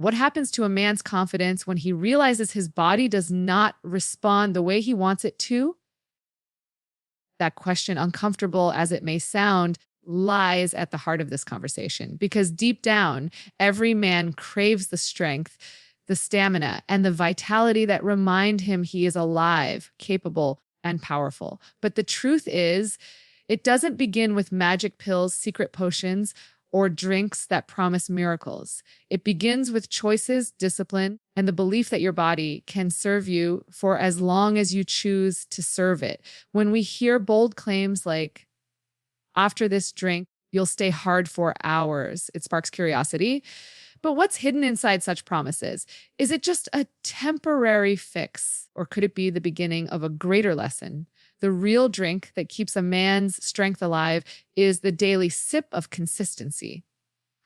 What happens to a man's confidence when he realizes his body does not respond the way he wants it to? That question, uncomfortable as it may sound, lies at the heart of this conversation because deep down, every man craves the strength, the stamina, and the vitality that remind him he is alive, capable, and powerful. But the truth is, it doesn't begin with magic pills, secret potions, or drinks that promise miracles. It begins with choices, discipline, and the belief that your body can serve you for as long as you choose to serve it. When we hear bold claims like, after this drink, you'll stay hard for hours, it sparks curiosity. But what's hidden inside such promises? Is it just a temporary fix, or could it be the beginning of a greater lesson? The real drink that keeps a man's strength alive is the daily sip of consistency,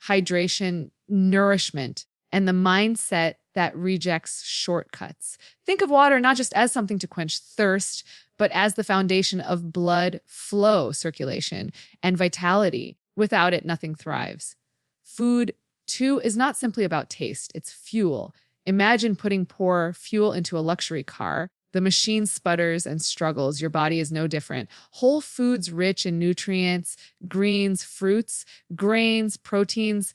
hydration, nourishment, and the mindset that rejects shortcuts. Think of water not just as something to quench thirst, but as the foundation of blood flow, circulation, and vitality. Without it, nothing thrives. Food, too, is not simply about taste, it's fuel. Imagine putting poor fuel into a luxury car. The machine sputters and struggles. Your body is no different. Whole foods rich in nutrients, greens, fruits, grains, proteins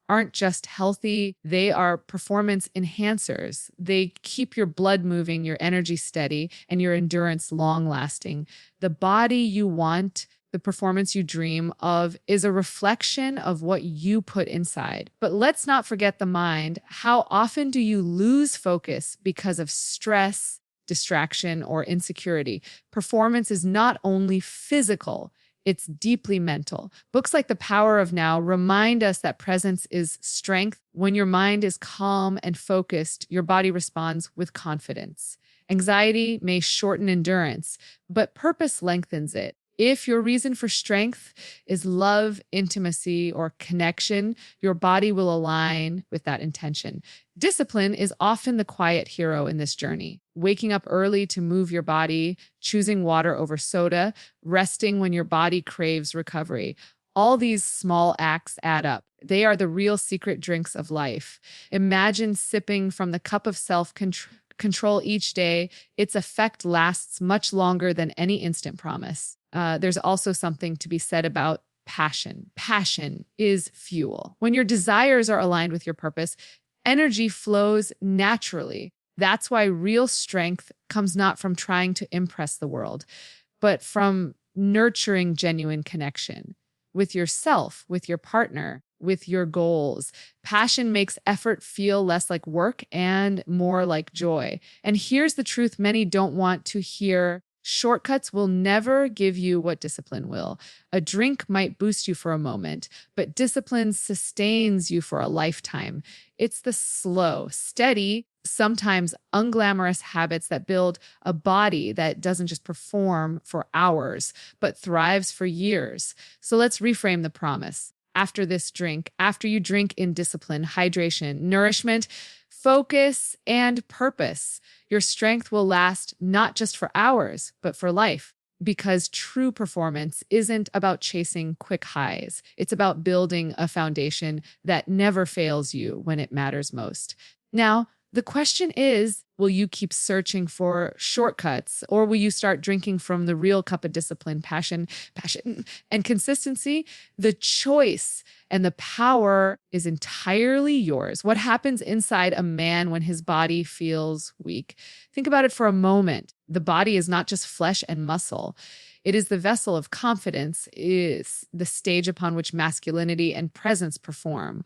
aren't just healthy, they are performance enhancers. They keep your blood moving, your energy steady, and your endurance long-lasting. The body you want, the performance you dream of, is a reflection of what you put inside. But let's not forget the mind. How often do you lose focus because of stress, distraction, or insecurity? Performance is not only physical, it's deeply mental. Books like The Power of Now remind us that presence is strength. When your mind is calm and focused, your body responds with confidence. Anxiety may shorten endurance, but purpose lengthens it. If your reason for strength is love, intimacy, or connection, your body will align with that intention. Discipline is often the quiet hero in this journey. Waking up early to move your body, choosing water over soda, resting when your body craves recovery. All these small acts add up. They are the real secret drinks of life. Imagine sipping from the cup of self-control each day. Its effect lasts much longer than any instant promise. There's also something to be said about passion. Passion is fuel. When your desires are aligned with your purpose, energy flows naturally. That's why real strength comes not from trying to impress the world, but from nurturing genuine connection with yourself, with your partner, with your goals. Passion makes effort feel less like work and more like joy. And here's the truth many don't want to hear. Shortcuts will never give you what discipline will. A drink might boost you for a moment, but discipline sustains you for a lifetime. It's the slow, steady, sometimes unglamorous habits that build a body that doesn't just perform for hours, but thrives for years. So let's reframe the promise. After this drink, after you drink in discipline, hydration, nourishment, focus, and purpose, your strength will last not just for hours, but for life. Because true performance isn't about chasing quick highs. It's about building a foundation that never fails you when it matters most. Now, the question is, will you keep searching for shortcuts, or will you start drinking from the real cup of discipline, passion, and consistency? The choice and the power is entirely yours. What happens inside a man when his body feels weak? Think about it for a moment. The body is not just flesh and muscle. It is the vessel of confidence, is the stage upon which masculinity and presence perform.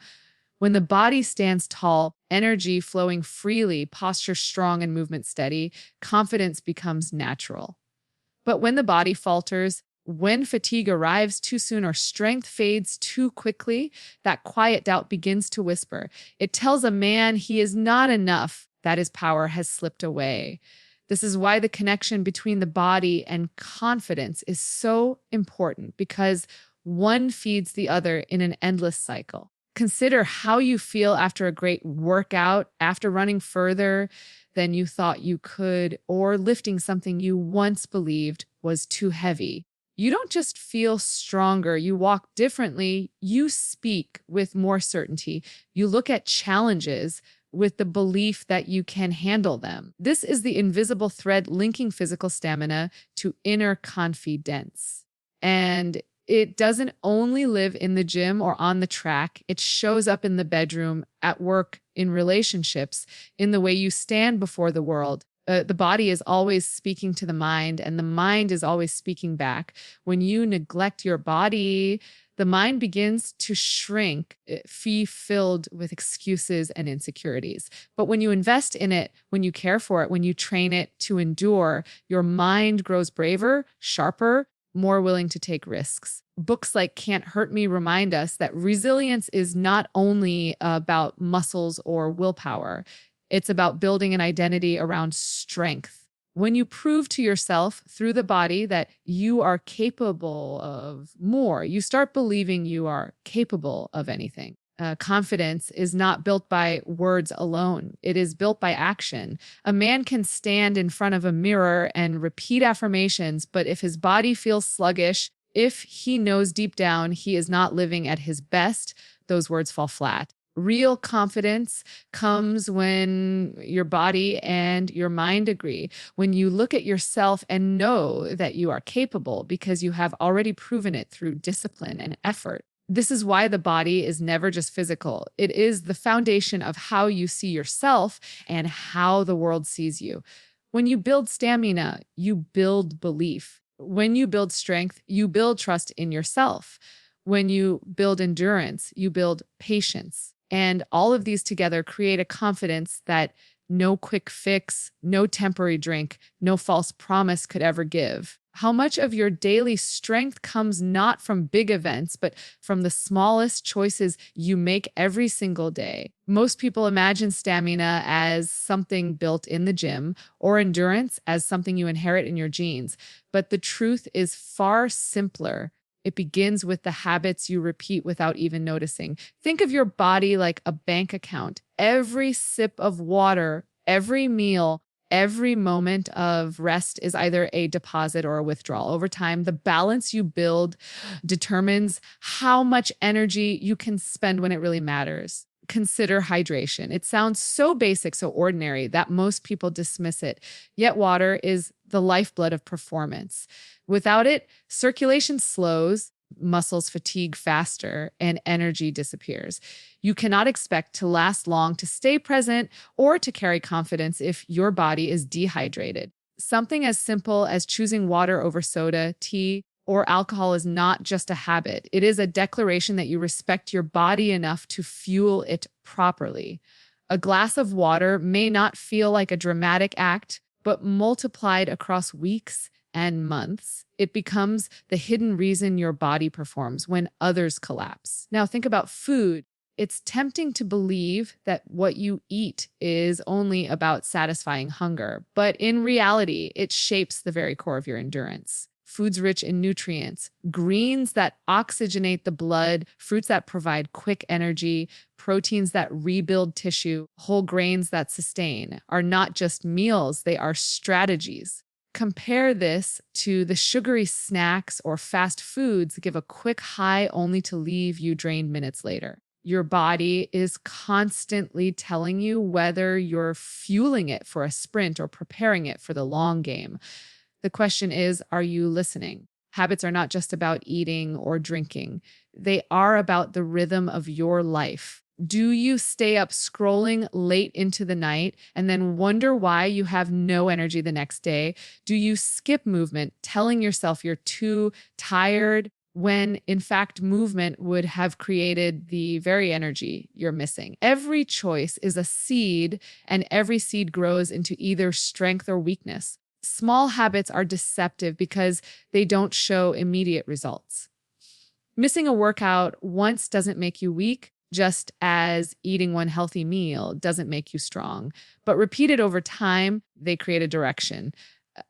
When the body stands tall, energy flowing freely, posture strong, and movement steady, confidence becomes natural. But when the body falters, when fatigue arrives too soon or strength fades too quickly, that quiet doubt begins to whisper. It tells a man he is not enough, that his power has slipped away. This is why the connection between the body and confidence is so important, because one feeds the other in an endless cycle. Consider how you feel after a great workout, after running further than you thought you could, or lifting something you once believed was too heavy. You don't just feel stronger, you walk differently, you speak with more certainty. You look at challenges with the belief that you can handle them. This is the invisible thread linking physical stamina to inner confidence. And it doesn't only live in the gym or on the track, it shows up in the bedroom, at work, in relationships, in the way you stand before the world. The body is always speaking to the mind, and the mind is always speaking back. When you neglect your body, the mind begins to shrink, filled with excuses and insecurities. But when you invest in it, when you care for it, when you train it to endure, your mind grows braver, sharper, more willing to take risks. Books like Can't Hurt Me remind us that resilience is not only about muscles or willpower. It's about building an identity around strength. When you prove to yourself through the body that you are capable of more, you start believing you are capable of anything. Confidence is not built by words alone. It is built by action. A man can stand in front of a mirror and repeat affirmations, but if his body feels sluggish, if he knows deep down he is not living at his best, those words fall flat. Real confidence comes when your body and your mind agree, when you look at yourself and know that you are capable because you have already proven it through discipline and effort. This is why the body is never just physical. It is the foundation of how you see yourself and how the world sees you. When you build stamina, you build belief. When you build strength, you build trust in yourself. When you build endurance, you build patience. And all of these together create a confidence that no quick fix, no temporary drink, no false promise could ever give. How much of your daily strength comes not from big events, but from the smallest choices you make every single day? Most people imagine stamina as something built in the gym or endurance as something you inherit in your genes. But the truth is far simpler. It begins with the habits you repeat without even noticing. Think of your body like a bank account. Every sip of water, every meal, every moment of rest is either a deposit or a withdrawal. Over time, the balance you build determines how much energy you can spend when it really matters. Consider hydration. It sounds so basic, so ordinary that most people dismiss it. Yet water is the lifeblood of performance. Without it, circulation slows, muscles fatigue faster, and energy disappears. You cannot expect to last long, to stay present, or to carry confidence if your body is dehydrated. Something as simple as choosing water over soda, tea, or alcohol is not just a habit. It is a declaration that you respect your body enough to fuel it properly. A glass of water may not feel like a dramatic act, but multiplied across weeks and months, it becomes the hidden reason your body performs when others collapse. Now, think about food. It's tempting to believe that what you eat is only about satisfying hunger, but in reality, it shapes the very core of your endurance. Foods rich in nutrients, greens that oxygenate the blood, fruits that provide quick energy, proteins that rebuild tissue, whole grains that sustain, are not just meals, they are strategies. Compare this to the sugary snacks or fast foods that give a quick high only to leave you drained minutes later. Your body is constantly telling you whether you're fueling it for a sprint or preparing it for the long game. The question is, are you listening? Habits are not just about eating or drinking. They are about the rhythm of your life. Do you stay up scrolling late into the night and then wonder why you have no energy the next day? Do you skip movement, telling yourself you're too tired when in fact movement would have created the very energy you're missing? Every choice is a seed, and every seed grows into either strength or weakness. Small habits are deceptive because they don't show immediate results. Missing a workout once doesn't make you weak, just as eating one healthy meal doesn't make you strong. But repeated over time, they create a direction,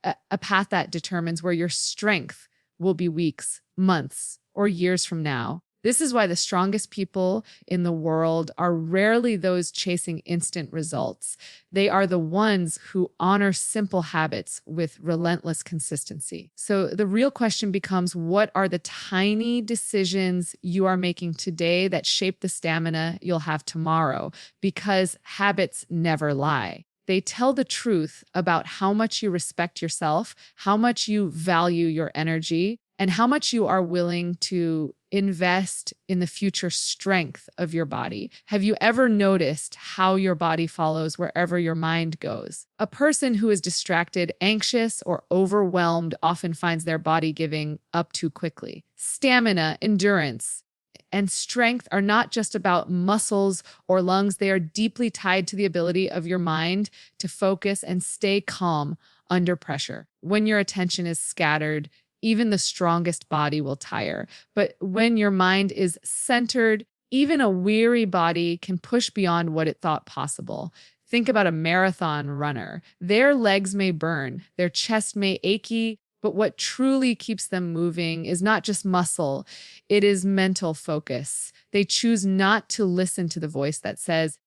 a path that determines where your strength will be weeks, months, or years from now. This is why the strongest people in the world are rarely those chasing instant results. They are the ones who honor simple habits with relentless consistency. So the real question becomes, what are the tiny decisions you are making today that shape the stamina you'll have tomorrow? Because habits never lie. They tell the truth about how much you respect yourself, how much you value your energy, and how much you are willing to invest in the future strength of your body. Have you ever noticed how your body follows wherever your mind goes? A person who is distracted, anxious, or overwhelmed often finds their body giving up too quickly. Stamina, endurance, and strength are not just about muscles or lungs. They are deeply tied to the ability of your mind to focus and stay calm under pressure. When your attention is scattered, even the strongest body will tire. But when your mind is centered, even a weary body can push beyond what it thought possible. Think about a marathon runner. Their legs may burn, their chest may achy, but what truly keeps them moving is not just muscle, it is mental focus. They choose not to listen to the voice that says,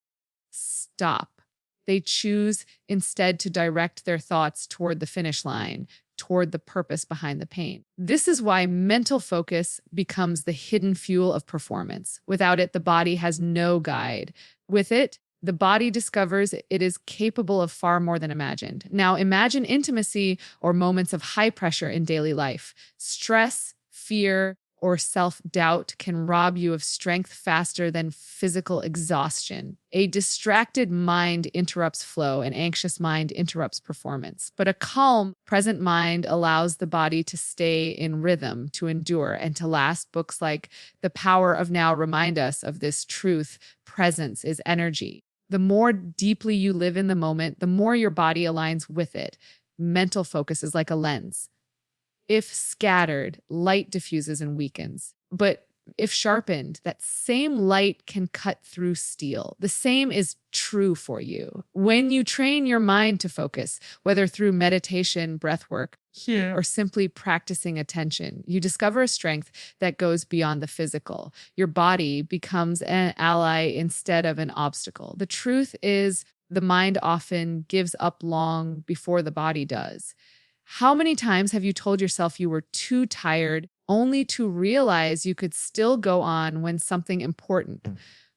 stop. They choose instead to direct their thoughts toward the finish line, toward the purpose behind the pain. This is why mental focus becomes the hidden fuel of performance. Without it, the body has no guide. With it, the body discovers it is capable of far more than imagined. Now, imagine intimacy or moments of high pressure in daily life. Stress, fear, or self-doubt can rob you of strength faster than physical exhaustion. A distracted mind interrupts flow, an anxious mind interrupts performance. But a calm, present mind allows the body to stay in rhythm, to endure, and to last. Books like The Power of Now remind us of this truth. Presence is energy. The more deeply you live in the moment, the more your body aligns with it. Mental focus is like a lens. If scattered, light diffuses and weakens. But if sharpened, that same light can cut through steel. The same is true for you. When you train your mind to focus, whether through meditation, breath work, or simply practicing attention, you discover a strength that goes beyond the physical. Your body becomes an ally instead of an obstacle. The truth is, the mind often gives up long before the body does. How many times have you told yourself you were too tired only to realize you could still go on when something important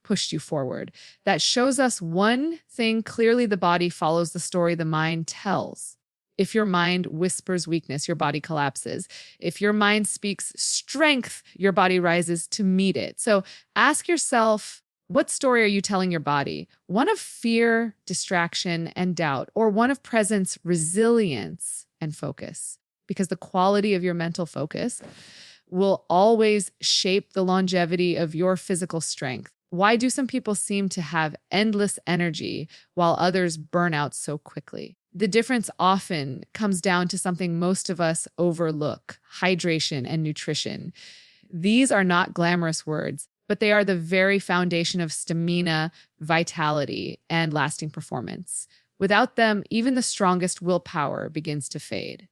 pushed you forward? That shows us one thing clearly: the body follows the story the mind tells. If your mind whispers weakness, your body collapses. If your mind speaks strength, your body rises to meet it. So ask yourself, what story are you telling your body? One of fear, distraction, and doubt, or one of presence, resilience, and focus? Because the quality of your mental focus will always shape the longevity of your physical strength. Why do some people seem to have endless energy while others burn out so quickly? The difference often comes down to something most of us overlook: hydration and nutrition. These are not glamorous words, but they are the very foundation of stamina, vitality, and lasting performance. Without them, even the strongest willpower begins to fade.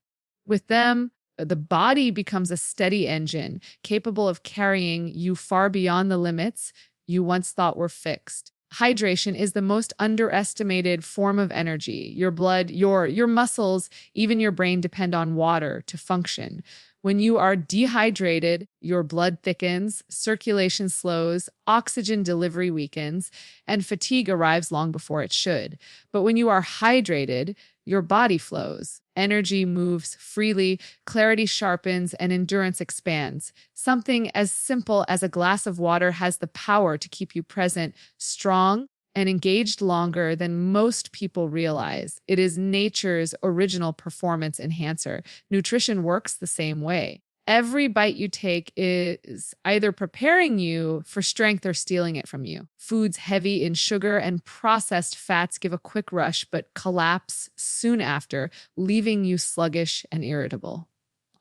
With them, the body becomes a steady engine, capable of carrying you far beyond the limits you once thought were fixed. Hydration is the most underestimated form of energy. Your blood, your muscles, even your brain depend on water to function. When you are dehydrated, your blood thickens, circulation slows, oxygen delivery weakens, and fatigue arrives long before it should. But when you are hydrated, your body flows. Energy moves freely, clarity sharpens, and endurance expands. Something as simple as a glass of water has the power to keep you present, strong, and engaged longer than most people realize. It is nature's original performance enhancer. Nutrition works the same way. Every bite you take is either preparing you for strength or stealing it from you. Foods heavy in sugar and processed fats give a quick rush but collapse soon after, leaving you sluggish and irritable.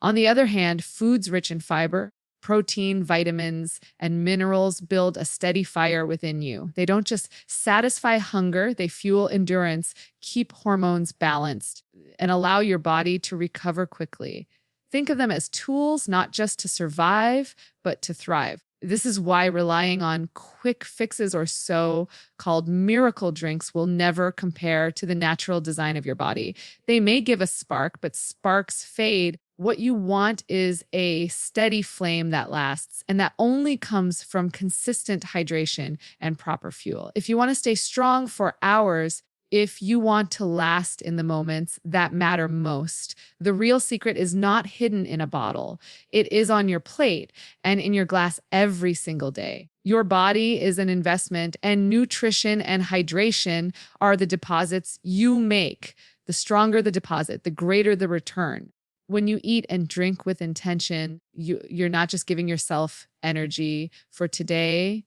On the other hand, foods rich in fiber, protein, vitamins, and minerals build a steady fire within you. They don't just satisfy hunger, they fuel endurance, keep hormones balanced, and allow your body to recover quickly. Think of them as tools, not just to survive, but to thrive. This is why relying on quick fixes or so-called miracle drinks will never compare to the natural design of your body. They may give a spark, but sparks fade. What you want is a steady flame that lasts, and that only comes from consistent hydration and proper fuel. If you want to stay strong for hours, if you want to last in the moments that matter most, the real secret is not hidden in a bottle. It is on your plate and in your glass every single day. Your body is an investment, and nutrition and hydration are the deposits you make. The stronger the deposit, the greater the return. When you eat and drink with intention, you're not just giving yourself energy for today.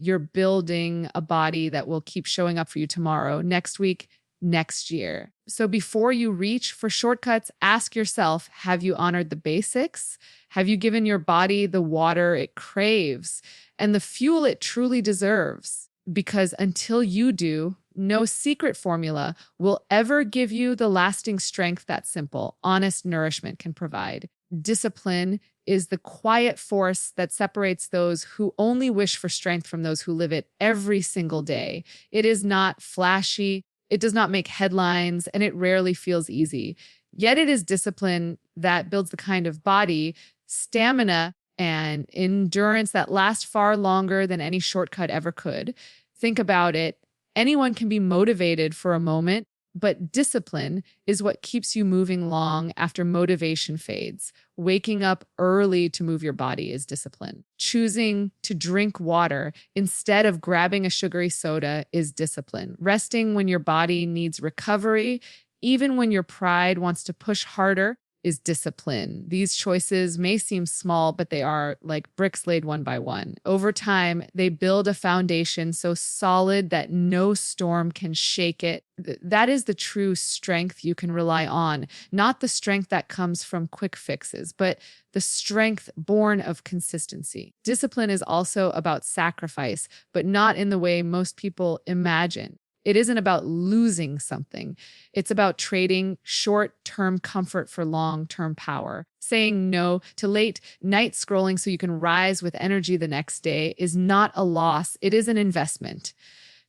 You're building a body that will keep showing up for you tomorrow, next week, next year. So before you reach for shortcuts, ask yourself, have you honored the basics? Have you given your body the water it craves and the fuel it truly deserves? Because until you do, no secret formula will ever give you the lasting strength that simple, honest nourishment can provide. Discipline is the quiet force that separates those who only wish for strength from those who live it every single day. It is not flashy, it does not make headlines, and it rarely feels easy. Yet it is discipline that builds the kind of body, stamina, and endurance that last far longer than any shortcut ever could. Think about it. Anyone can be motivated for a moment, but discipline is what keeps you moving long after motivation fades. Waking up early to move your body is discipline. Choosing to drink water instead of grabbing a sugary soda is discipline. Resting when your body needs recovery, even when your pride wants to push harder, is discipline. These choices may seem small, but they are like bricks laid one by one. Over time, they build a foundation so solid that no storm can shake it. That is the true strength you can rely on, not the strength that comes from quick fixes, but the strength born of consistency. Discipline is also about sacrifice, but not in the way most people imagine. It isn't about losing something. It's about trading short-term comfort for long-term power. Saying no to late night scrolling so you can rise with energy the next day is not a loss. It is an investment.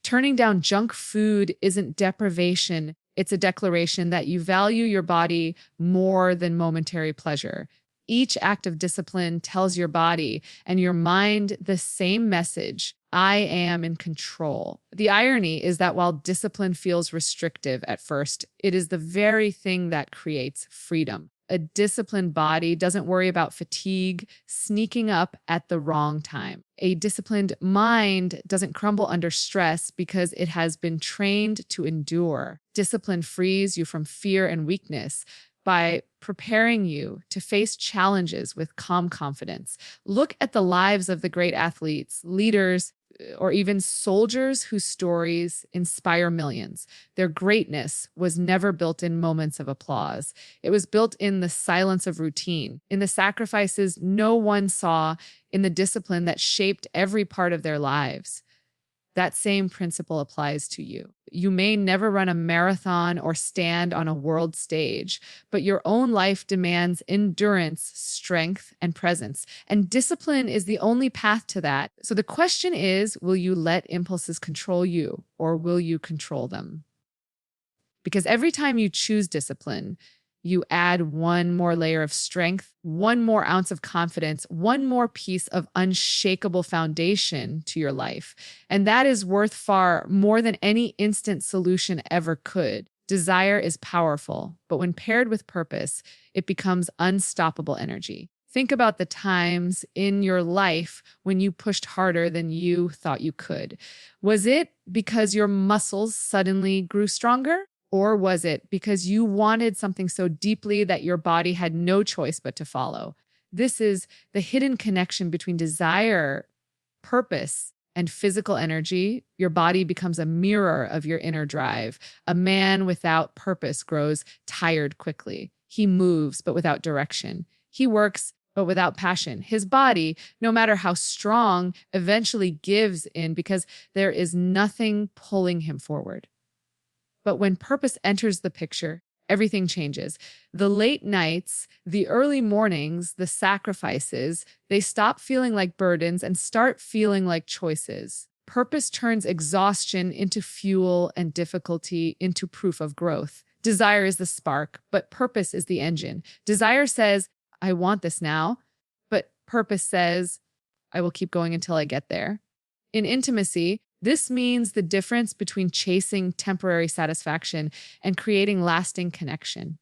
Turning down junk food isn't deprivation. It's a declaration that you value your body more than momentary pleasure. Each act of discipline tells your body and your mind the same message. I am in control. The irony is that while discipline feels restrictive at first, it is the very thing that creates freedom. A disciplined body doesn't worry about fatigue sneaking up at the wrong time. A disciplined mind doesn't crumble under stress because it has been trained to endure. Discipline frees you from fear and weakness by preparing you to face challenges with calm confidence. Look at the lives of the great athletes, leaders, or even soldiers whose stories inspire millions. Their greatness was never built in moments of applause. It was built in the silence of routine, in the sacrifices no one saw, in the discipline that shaped every part of their lives. That same principle applies to you. You may never run a marathon or stand on a world stage, but your own life demands endurance, strength, and presence. And discipline is the only path to that. So the question is, will you let impulses control you, or will you control them? Because every time you choose discipline, you add one more layer of strength, one more ounce of confidence, one more piece of unshakable foundation to your life. And that is worth far more than any instant solution ever could. Desire is powerful, but when paired with purpose, it becomes unstoppable energy. Think about the times in your life when you pushed harder than you thought you could. Was it because your muscles suddenly grew stronger? Or was it because you wanted something so deeply that your body had no choice but to follow? This is the hidden connection between desire, purpose, and physical energy. Your body becomes a mirror of your inner drive. A man without purpose grows tired quickly. He moves, but without direction. He works, but without passion. His body, no matter how strong, eventually gives in because there is nothing pulling him forward. But when purpose enters the picture, everything changes. The late nights, the early mornings, the sacrifices, they stop feeling like burdens and start feeling like choices. Purpose turns exhaustion into fuel and difficulty into proof of growth. Desire is the spark, but purpose is the engine. Desire says, I want this now, but purpose says, I will keep going until I get there. In intimacy, this means the difference between chasing temporary satisfaction and creating lasting connection.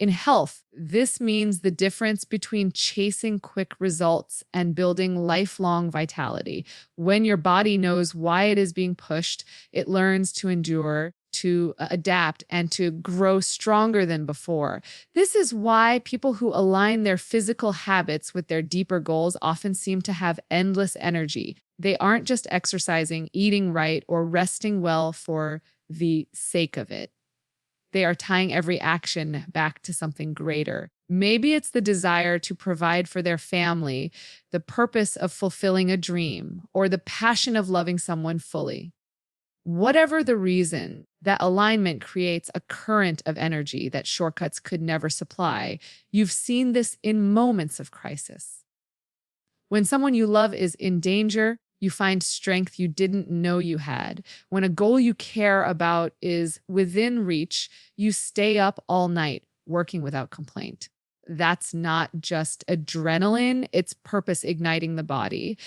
In health, this means the difference between chasing quick results and building lifelong vitality. When your body knows why it is being pushed, it learns to endure, to adapt, and to grow stronger than before. This is why people who align their physical habits with their deeper goals often seem to have endless energy. They aren't just exercising, eating right, or resting well for the sake of it. They are tying every action back to something greater. Maybe it's the desire to provide for their family, the purpose of fulfilling a dream, or the passion of loving someone fully. Whatever the reason, that alignment creates a current of energy that shortcuts could never supply. You've seen this in moments of crisis. When someone you love is in danger, you find strength you didn't know you had. When a goal you care about is within reach, you stay up all night, working without complaint. That's not just adrenaline, it's purpose igniting the body.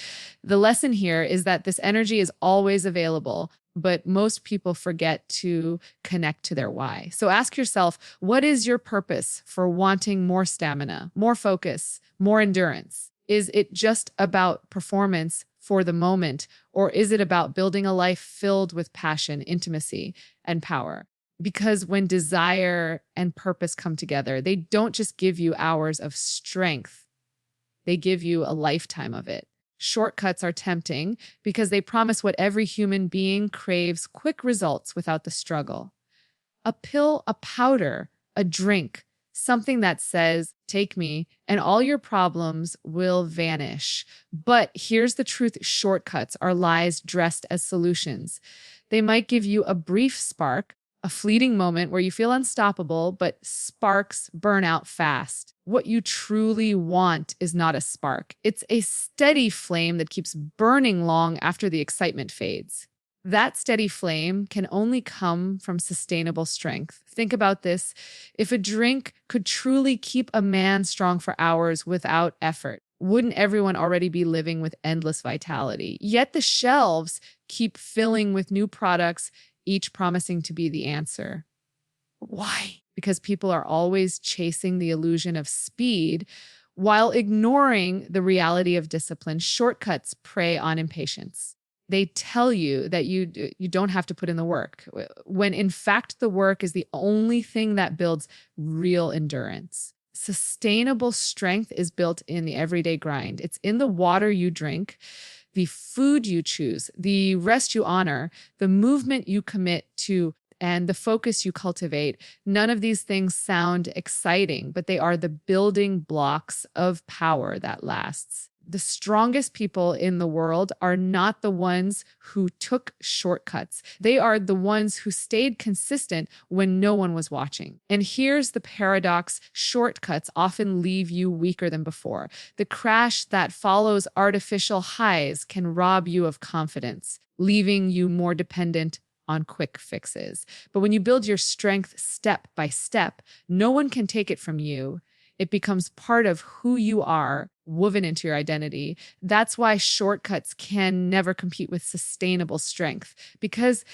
The lesson here is that this energy is always available, but most people forget to connect to their why. So ask yourself, what is your purpose for wanting more stamina, more focus, more endurance? Is it just about performance for the moment, or is it about building a life filled with passion, intimacy, and power? Because when desire and purpose come together, they don't just give you hours of strength, they give you a lifetime of it. Shortcuts are tempting because they promise what every human being craves: quick results without the struggle. A pill, a powder, a drink, something that says, take me, and all your problems will vanish. But here's the truth: shortcuts are lies dressed as solutions. They might give you a brief spark, a fleeting moment where you feel unstoppable, but sparks burn out fast. What you truly want is not a spark. It's a steady flame that keeps burning long after the excitement fades. That steady flame can only come from sustainable strength. Think about this. If a drink could truly keep a man strong for hours without effort, wouldn't everyone already be living with endless vitality? Yet the shelves keep filling with new products, each promising to be the answer. Why? Because people are always chasing the illusion of speed while ignoring the reality of discipline. Shortcuts prey on impatience. They tell you that you don't have to put in the work, when in fact the work is the only thing that builds real endurance. Sustainable strength is built in the everyday grind. It's in the water you drink, the food you choose, the rest you honor, the movement you commit to, and the focus you cultivate. None of these things sound exciting, but they are the building blocks of power that lasts. The strongest people in the world are not the ones who took shortcuts. They are the ones who stayed consistent when no one was watching. And here's the paradox: shortcuts often leave you weaker than before. The crash that follows artificial highs can rob you of confidence, leaving you more dependent on quick fixes. But when you build your strength step by step, no one can take it from you. It becomes part of who you are, woven into your identity. That's why shortcuts can never compete with sustainable strength, because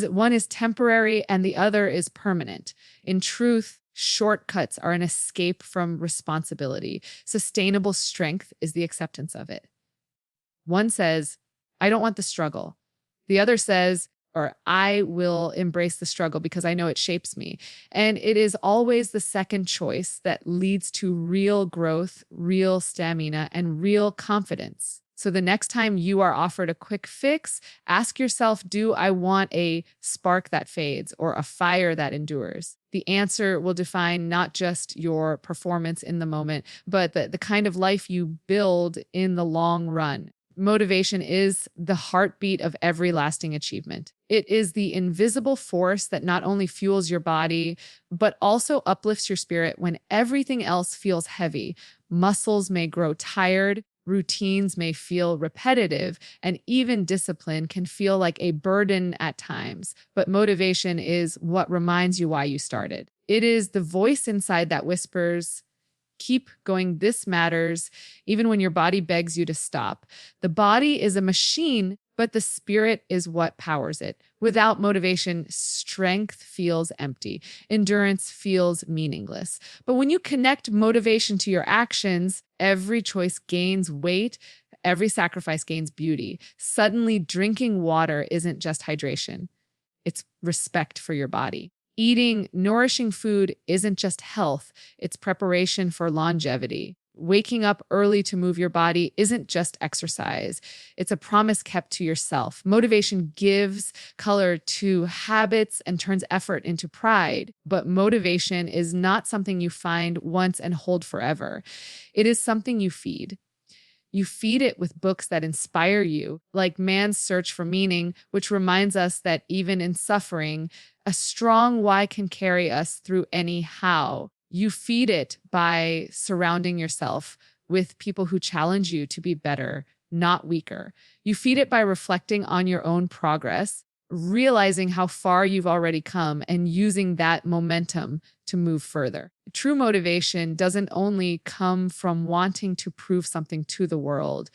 one is temporary and the other is permanent. In truth, shortcuts are an escape from responsibility. Sustainable strength is the acceptance of it. One says, I don't want the struggle. The other says, or I will embrace the struggle because I know it shapes me. And it is always the second choice that leads to real growth, real stamina, and real confidence. So the next time you are offered a quick fix, ask yourself, do I want a spark that fades or a fire that endures? The answer will define not just your performance in the moment, but the kind of life you build in the long run. Motivation is the heartbeat of every lasting achievement. It is the invisible force that not only fuels your body, but also uplifts your spirit when everything else feels heavy. Muscles may grow tired, routines may feel repetitive, and even discipline can feel like a burden at times. But motivation is what reminds you why you started. It is the voice inside that whispers, keep going, this matters, even when your body begs you to stop. The body is a machine, but the spirit is what powers it. Without motivation, strength feels empty. Endurance feels meaningless. But when you connect motivation to your actions, every choice gains weight. Every sacrifice gains beauty. Suddenly, drinking water isn't just hydration. It's respect for your body. Eating nourishing food isn't just health, it's preparation for longevity. Waking up early to move your body isn't just exercise, it's a promise kept to yourself. Motivation gives color to habits and turns effort into pride. But motivation is not something you find once and hold forever. It is something you feed. You feed it with books that inspire you, like Man's Search for Meaning, which reminds us that even in suffering, a strong why can carry us through any how. You feed it by surrounding yourself with people who challenge you to be better, not weaker. You feed it by reflecting on your own progress, realizing how far you've already come, and using that momentum to move further. True motivation doesn't only come from wanting to prove something to the world.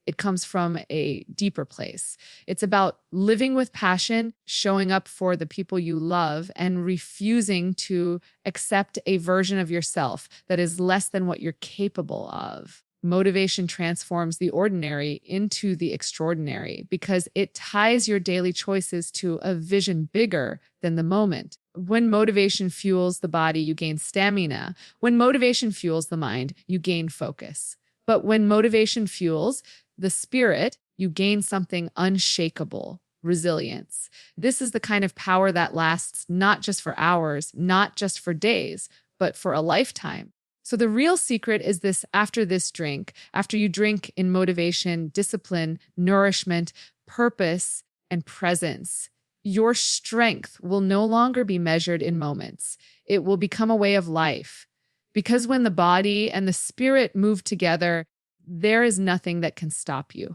It comes from a deeper place. It's about living with passion, showing up for the people you love, and refusing to accept a version of yourself that is less than what you're capable of. Motivation transforms the ordinary into the extraordinary because it ties your daily choices to a vision bigger than the moment. When motivation fuels the body, you gain stamina. When motivation fuels the mind, you gain focus. But when motivation fuels the spirit, you gain something unshakable, resilience. This is the kind of power that lasts not just for hours, not just for days, but for a lifetime. So the real secret is this: after this drink, after you drink in motivation, discipline, nourishment, purpose, and presence, your strength will no longer be measured in moments. It will become a way of life. Because when the body and the spirit move together, there is nothing that can stop you.